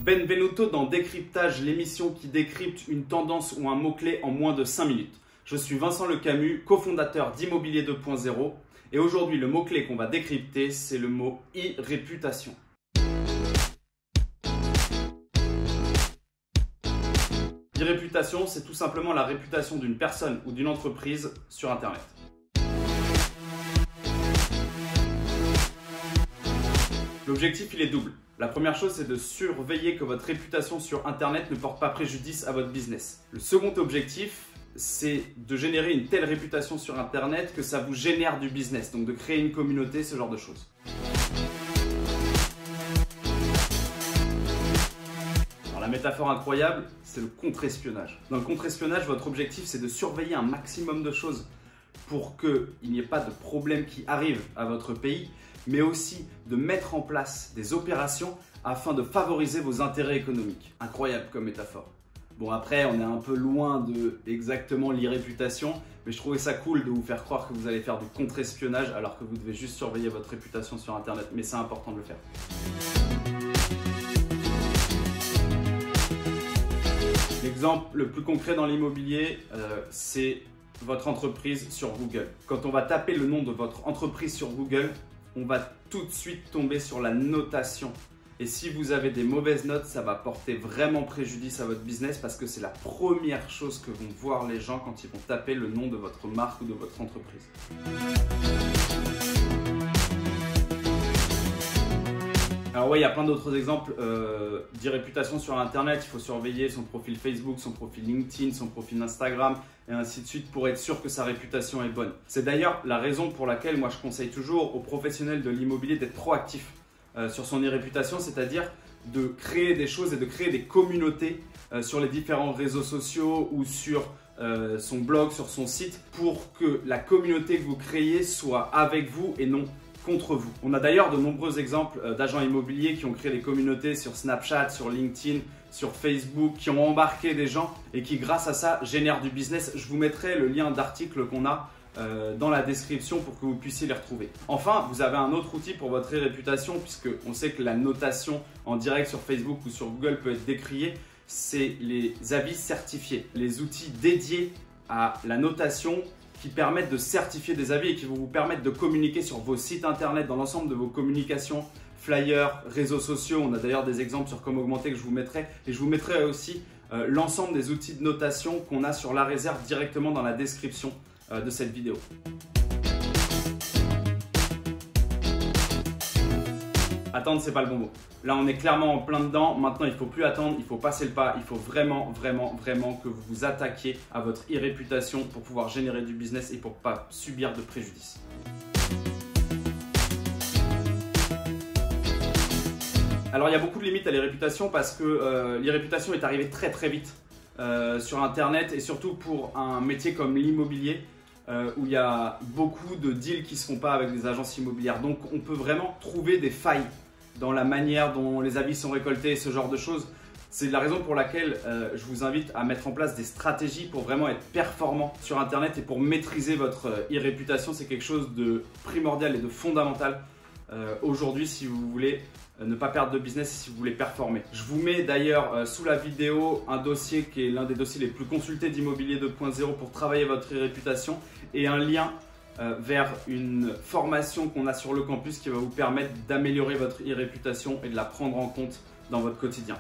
Benvenuto dans Décryptage, l'émission qui décrypte une tendance ou un mot-clé en moins de 5 minutes. Je suis Vincent Le Camus, cofondateur d'Immobilier 2.0 et aujourd'hui le mot-clé qu'on va décrypter, c'est le mot e-réputation. E-réputation, c'est tout simplement la réputation d'une personne ou d'une entreprise sur Internet. L'objectif, il est double. La première chose, c'est de surveiller que votre réputation sur Internet ne porte pas préjudice à votre business. Le second objectif, c'est de générer une telle réputation sur Internet que ça vous génère du business, donc de créer une communauté, ce genre de choses. Alors, la métaphore incroyable, c'est le contre-espionnage. Dans le contre-espionnage, votre objectif, c'est de surveiller un maximum de choses pour qu'il n'y ait pas de problème qui arrive à votre pays, mais aussi de mettre en place des opérations afin de favoriser vos intérêts économiques. Incroyable comme métaphore. Bon, après, on est un peu loin de exactement l'e-réputation, mais je trouvais ça cool de vous faire croire que vous allez faire du contre-espionnage alors que vous devez juste surveiller votre réputation sur Internet, mais c'est important de le faire. L'exemple le plus concret dans l'immobilier, c'est votre entreprise sur Google. Quand on va taper le nom de votre entreprise sur Google, on va tout de suite tomber sur la notation. Et si vous avez des mauvaises notes, ça va porter vraiment préjudice à votre business parce que c'est la première chose que vont voir les gens quand ils vont taper le nom de votre marque ou de votre entreprise. Alors ouais, il y a plein d'autres exemples d'e-réputation sur Internet. Il faut surveiller son profil Facebook, son profil LinkedIn, son profil Instagram et ainsi de suite pour être sûr que sa réputation est bonne. C'est d'ailleurs la raison pour laquelle moi je conseille toujours aux professionnels de l'immobilier d'être proactifs sur son e-réputation, c'est-à-dire de créer des choses et de créer des communautés sur les différents réseaux sociaux ou sur son blog, sur son site pour que la communauté que vous créez soit avec vous et non contre vous. On a d'ailleurs de nombreux exemples d'agents immobiliers qui ont créé des communautés sur Snapchat, sur LinkedIn, sur Facebook, qui ont embarqué des gens et qui grâce à ça génèrent du business. Je vous mettrai le lien d'article qu'on a dans la description pour que vous puissiez les retrouver. Enfin, vous avez un autre outil pour votre réputation puisque on sait que la notation en direct sur Facebook ou sur Google peut être décriée, c'est les avis certifiés, les outils dédiés à la notation qui permettent de certifier des avis et qui vont vous permettre de communiquer sur vos sites internet, dans l'ensemble de vos communications, flyers, réseaux sociaux. On a d'ailleurs des exemples sur comment augmenter que je vous mettrai. Et je vous mettrai aussi l'ensemble des outils de notation qu'on a sur La Réserve directement dans la description de cette vidéo. Attendre, c'est pas le bon mot. Là, on est clairement en plein dedans. Maintenant, il ne faut plus attendre, il faut passer le pas. Il faut vraiment que vous vous attaquiez à votre e-réputation pour pouvoir générer du business et pour ne pas subir de préjudice. Alors, il y a beaucoup de limites à l'e-réputation parce que l'e-réputation est arrivée très vite sur Internet et surtout pour un métier comme l'immobilier où il y a beaucoup de deals qui ne se font pas avec des agences immobilières. Donc, on peut vraiment trouver des failles dans la manière dont les avis sont récoltés, ce genre de choses. C'est la raison pour laquelle je vous invite à mettre en place des stratégies pour vraiment être performant sur Internet et pour maîtriser votre e-réputation. C'est quelque chose de primordial et de fondamental aujourd'hui si vous voulez ne pas perdre de business et si vous voulez performer. Je vous mets d'ailleurs sous la vidéo un dossier qui est l'un des dossiers les plus consultés d'Immobilier 2.0 pour travailler votre e-réputation et un lien vers une formation qu'on a sur le campus qui va vous permettre d'améliorer votre e-réputation et de la prendre en compte dans votre quotidien.